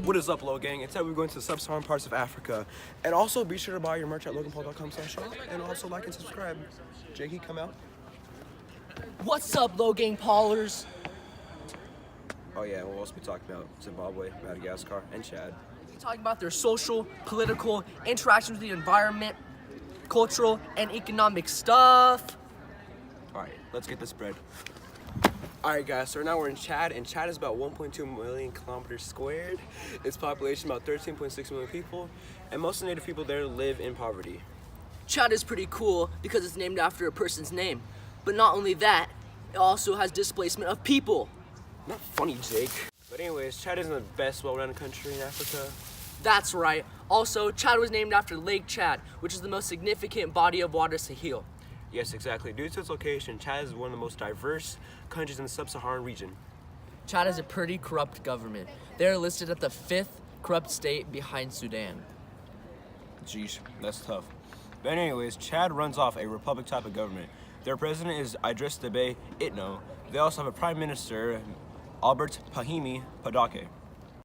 What is up, Low Gang? Today we're going to the sub-Saharan parts of Africa. And also be sure to buy your merch at loganpaul.com/shop. And also like and subscribe. Jakey, come out. What's up, Low Gang Paulers? Oh yeah, we'll also be talking about Zimbabwe, Madagascar, and Chad. We're talking about their social, political, interactions with the environment, cultural, and economic stuff. Alright, let's get this bread. Alright guys, so now we're in Chad, and Chad is about 1.2 million kilometers squared. Its population about 13.6 million people, and most of the native people there live in poverty. Chad is pretty cool because it's named after a person's name. But not only that, it also has displacement of people. Not funny, Jake. But anyways, Chad isn't the best well-rounded country in Africa. That's right. Also, Chad was named after Lake Chad, which is the most significant body of water Sahel. Yes, exactly. Due to its location, Chad is one of the most diverse countries in the sub-Saharan region. Chad has a pretty corrupt government. They are listed at the 5th corrupt state behind Sudan. Jeez, that's tough. But anyways, Chad runs off a republic type of government. Their president is Idriss Déby Itno. They also have a prime minister, Albert Pahimi Padake.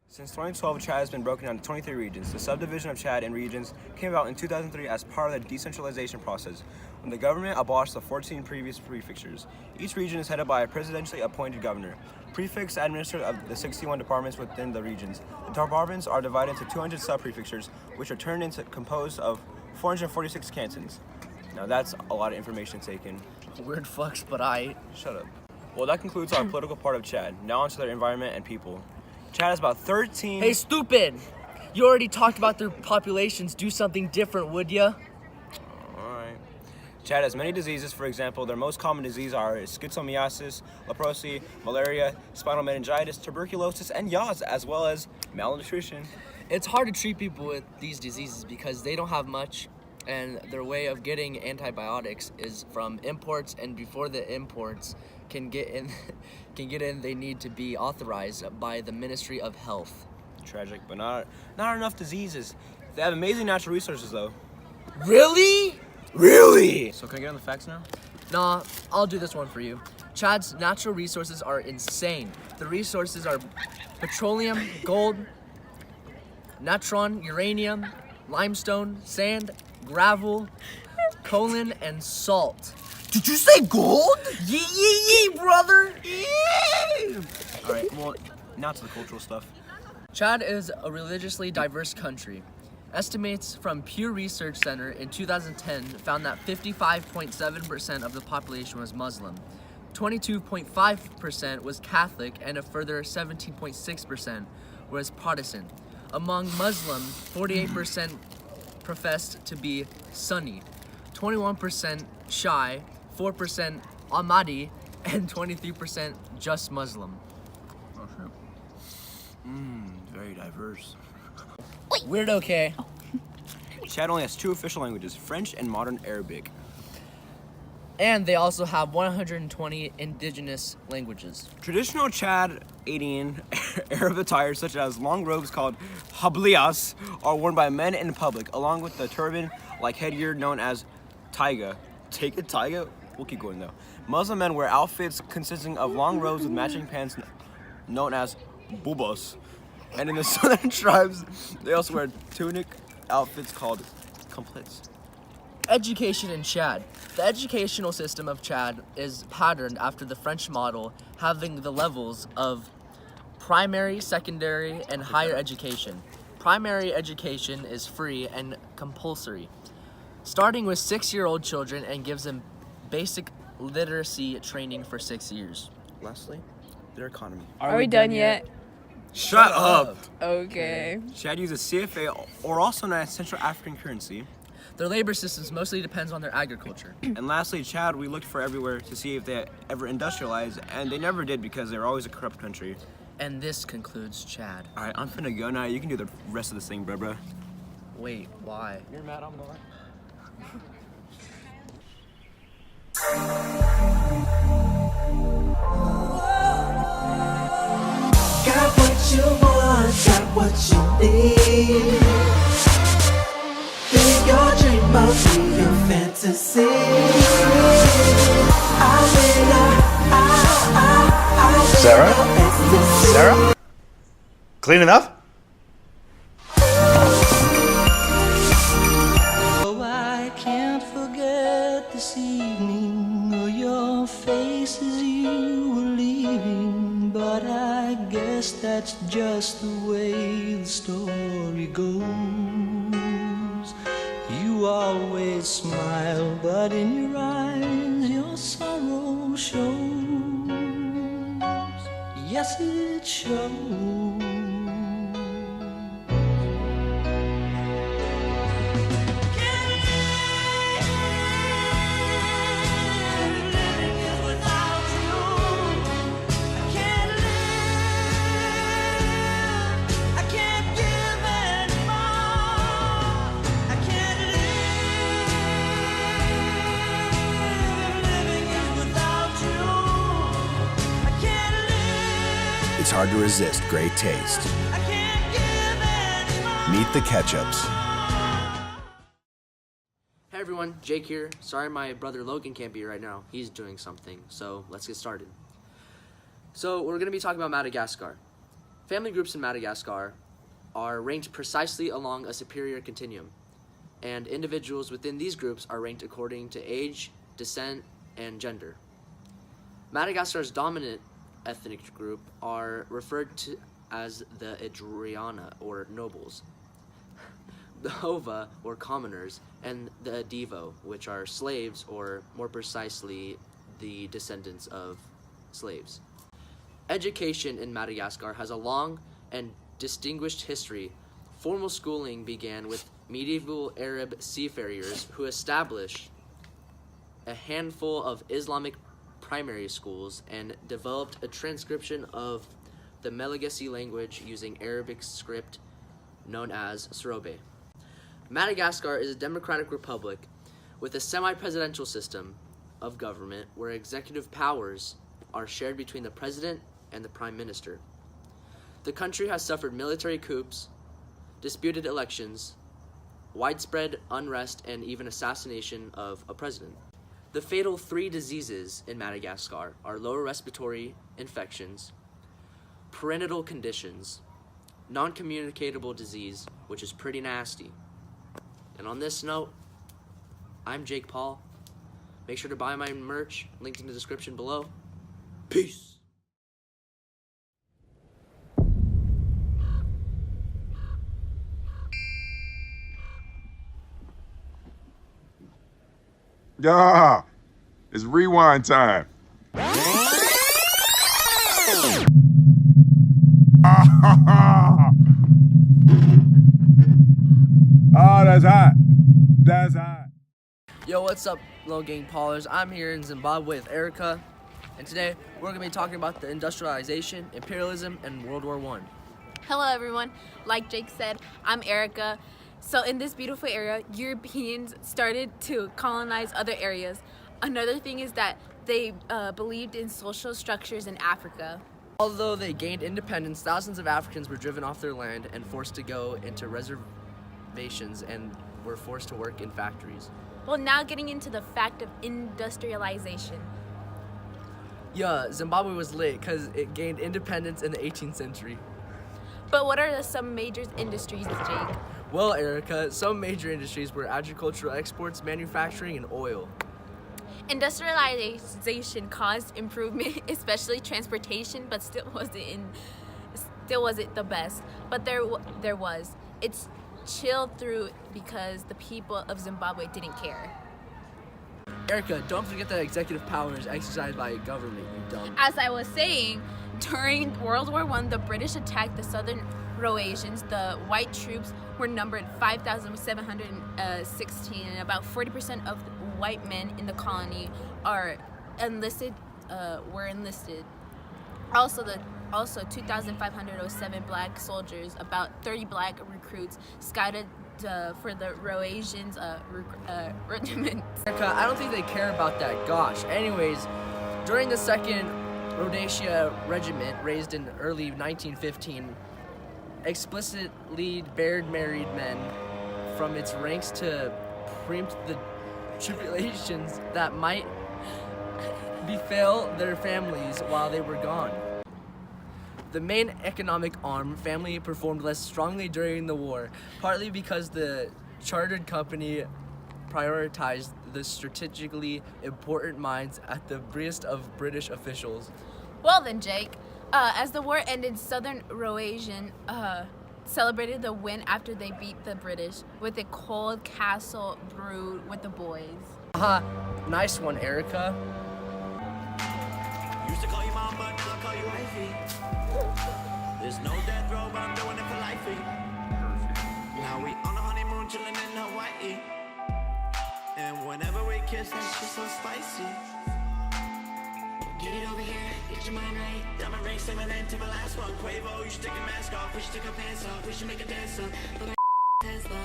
Since 2012, Chad has been broken down into 23 regions. The subdivision of Chad in regions came about in 2003 as part of the decentralization process, when the government abolished the 14 previous prefectures. Each region is headed by a presidentially appointed governor. Prefects administer of the 61 departments within the regions. The departments are divided into 200 sub-prefectures, which are turned into composed of 446 cantons. Now that's a lot of information taken. Weird fucks, but Shut up. Well, that concludes our political part of Chad. Now onto their environment and people. Chad has about 13... Hey, stupid! You already talked about their populations. Do something different, would ya? Alright. Chad has many diseases. For example, their most common diseases are schistosomiasis, leprosy, malaria, spinal meningitis, tuberculosis, and yaws, as well as malnutrition. It's hard to treat people with these diseases because they don't have much, and their way of getting antibiotics is from imports, and before the imports can get in, they need to be authorized by the Ministry of Health. Tragic, but not enough diseases. They have amazing natural resources, though. Really? Really? So can I get on the facts now? Nah, I'll do this one for you. Chad's natural resources are insane. The resources are petroleum, gold, natron, uranium, limestone, sand, gravel, colon, and salt. Did you say gold? Yee, brother! Alright, well, now to the cultural stuff. Chad is a religiously diverse country. Estimates from Pew Research Center in 2010 found that 55.7% of the population was Muslim, 22.5% was Catholic, and a further 17.6% was Protestant. Among Muslims, 48% professed to be Sunni, 21% Shia, 4% Ahmadi, and 23% just Muslim. Oh, sure. Very diverse. Weird, okay. Chad only has 2 official languages, French and modern Arabic. And they also have 120 indigenous languages. Traditional Chad-Adian Arab attire, such as long robes called hablias, are worn by men in public, along with the turban-like headgear known as taiga. Take a taiga? We'll keep going though. Muslim men wear outfits consisting of long robes with matching pants known as bubos. And in the southern tribes, they also wear tunic outfits called complets. Education in Chad. The educational system of Chad is patterned after the French model, having the levels of primary, secondary, and higher education. Primary education is free and compulsory, starting with 6-year-old children, and gives them basic literacy training for 6 years. Lastly, their economy. Are we done yet? Shut up! Okay. Chad uses CFA, or also known as Central African currency. Their labor systems mostly depends on their agriculture. And lastly, Chad, we looked for everywhere to see if they ever industrialized, and they never did because they were always a corrupt country. And this concludes Chad. Alright, I'm finna go now. You can do the rest of this thing, bruh. Wait, why? You're mad, I'm not. Got what you want, got what you need. Be your dream, be your fantasy. I will Sarah? Sarah? Clean enough? Oh, I can't forget this evening or your face as you were leaving, but I guess that's just the way the story goes. You always smile, but in your eyes your sorrow shows. Yes, it shows. It's hard to resist great taste. Meet the Ketchups. Hey everyone, Jake here. Sorry my brother Logan can't be here right now. He's doing something, so let's get started. So we're going to be talking about Madagascar. Family groups in Madagascar are ranked precisely along a superior continuum, and individuals within these groups are ranked according to age, descent, and gender. Madagascar's dominant ethnic group are referred to as the Adriana, or nobles, the Hova, or commoners, and the Adivo, which are slaves, or more precisely, the descendants of slaves. Education in Madagascar has a long and distinguished history. Formal schooling began with medieval Arab seafarers who established a handful of Islamic primary schools and developed a transcription of the Malagasy language using Arabic script known as Sorobe. Madagascar is a democratic republic with a semi-presidential system of government where executive powers are shared between the president and the prime minister. The country has suffered military coups, disputed elections, widespread unrest, and even assassination of a president. The fatal 3 diseases in Madagascar are lower respiratory infections, perinatal conditions, non-communicable disease, which is pretty nasty. And on this note, I'm Jake Paul. Make sure to buy my merch, linked in the description below. Peace! Yeah, it's rewind time. Oh, that's hot. That's hot. Yo, what's up, little gang Paulers? I'm here in Zimbabwe with Erica, and today we're going to be talking about the industrialization, imperialism, and World War I. Hello everyone. Like Jake said, I'm Erica. So in this beautiful area, Europeans started to colonize other areas. Another thing is that they believed in social structures in Africa. Although they gained independence, thousands of Africans were driven off their land and forced to go into reservations and were forced to work in factories. Well, now getting into the fact of industrialization. Yeah, Zimbabwe was lit because it gained independence in the 18th century. But what are some major industries, Jake? Well, Erica, some major industries were agricultural exports, manufacturing, and oil. Industrialization caused improvement, especially transportation, but still wasn't the best. But there was. It's chilled through because the people of Zimbabwe didn't care. Erica, don't forget that executive power is exercised by a government, you dumb. As I was saying, during World War I, the British attacked the southern Rhodesians. The white troops were numbered 5,716, and about 40% of the white men in the colony were enlisted. Also 2,507 black soldiers, about 30 black recruits scouted for the Rhodesians regiment. Erica, I don't think they care about that. Gosh. Anyways, during the Second Rhodesia Regiment, raised in early 1915, explicitly barred married men from its ranks to preempt the tribulations that might befell their families while they were gone. The main economic arm, family, performed less strongly during the war, partly because the chartered company prioritized the strategically important mines at the behest of British officials. Well then, Jake, as the war ended, Southern Rhodesian celebrated the win after they beat the British with a cold castle brewed with the boys. Haha, nice one, Erica. Used to call you mom, but now I call you wifey. There's no death row, but I'm doing it for lifey. Now we on a honeymoon, chilling in Hawaii. And whenever we kiss, that shit's so spicy. Get it over here, get your mind right. Diamond ring, same name to my last one. Quavo, you should take your mask off. We should take our pants off. We should make a dance up. But my Tesla,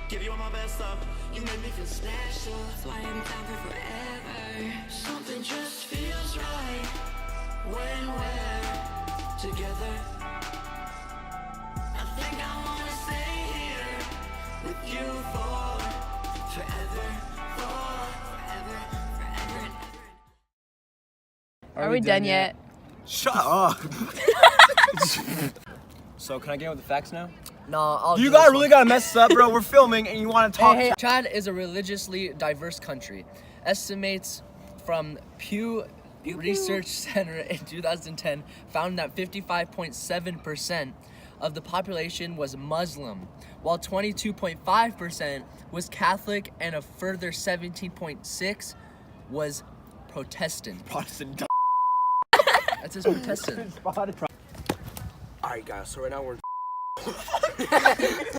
give you all my best stuff. You make me feel special. That's why I'm down for forever. Something just feels right when we're together. I think I wanna stay here with you for forever, forever and ever. Are we done yet? Shut up. So can I get with the facts now? No, I'll You do guys this really one. gotta mess this up, bro. We're filming and you want to talk. Hey, Chad is a religiously diverse country. Estimates from Pew Research Center in 2010 found that 55.7% of the population was Muslim, while 22.5% was Catholic, and a further 17.6% was Protestant. Protestant. That says Protestant. Alright guys, so right now we're